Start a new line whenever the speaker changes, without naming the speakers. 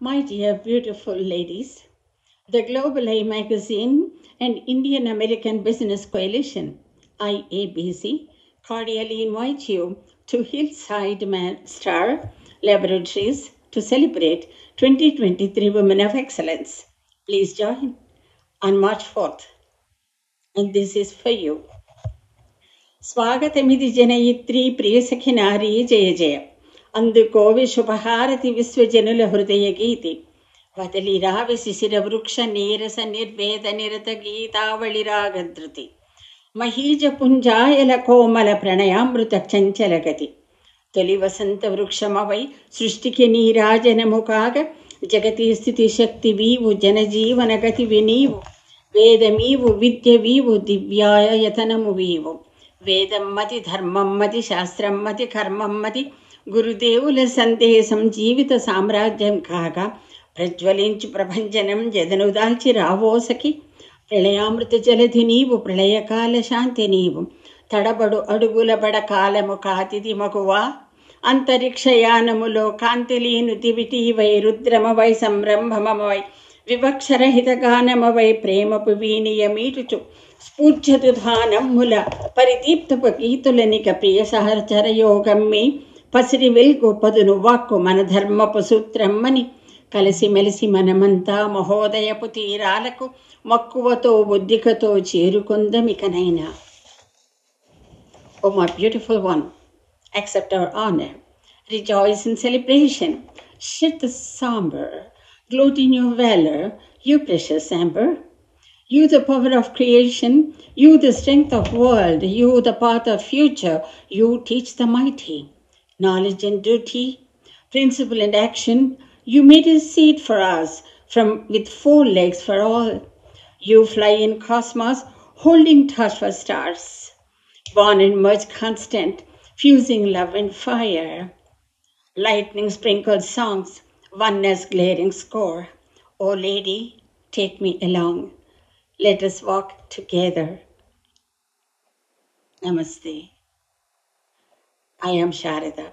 My dear beautiful ladies, the Global Eye Magazine and Indian American Business Coalition, IABC, cordially invite you to Hillside Star Laboratories to celebrate 2023 Women of Excellence. Please join on March 4th, and this is for you. స్వాగతమిది జనయిత్రి Priyasakhi నారీ జయ జయ అందుకోవి శుభహారతి విశ్వజనుల హృదయ గీతి వదలిరావి శిశిర వృక్ష నీరస నిర్వేద నిరత గీతావళి రాగధృతి మహీజ పుంజాయల కోమల ప్రణయామృత చంచల గతి తొలి వసంత వృక్షమవై సృష్టికి నీరాజనము కాగ జగతి స్థితి శక్తి weave జనజీవన గతివి నీవు వేదమీవు విద్యవీవు దివ్యాయ యతనము weave వేదం మతి ధర్మం మతి శాస్త్రం మతి కర్మం మతి గురుదేవుల సందేశం జీవిత సామ్రాజ్యం కాగా ప్రజ్వలించు ప్రభంజనం జదను దాల్చి రావోసకి ప్రళయామృత జలధి నీవు ప్రళయకాల శాంతి నీవు తడబడు అడుగుల బడ కాలము కాతిది మగువా అంతరిక్షయానములో కాంతిలీను దివిటీవై రుద్రమవై సంరంభమవై వివక్షరహిత గానమవై ప్రేమపు వీనియమీటుచు స్ఫూర్జతుధానమ్ముల పరిదీప్తపు గీతులనిక ప్రియ సహచర యోగమ్మి పసిరి వెల్గు పదును వాక్కు మన ధర్మపు సూత్రమ్మని కలిసిమెలిసి మనమంతా మహోదయపు తీరాలకు మక్కువతో బుద్ధికతో చేరుకొందమికనైనా. Oh, my beautiful one, accept our honor, rejoice in celebration, shed the somber, gloat in your valor, you precious amber. You the power of creation, you the strength of world, you the path of future, you teach the mighty. Knowledge and duty, principle and action, you made a seat for us with 4 legs for all. You fly in cosmos, holding touch for stars. Born and merged constant, fusing love and fire. Lightning sprinkled songs, oneness glaring score. Oh lady, take me along. Let us walk together. Namaste. I am Sharada.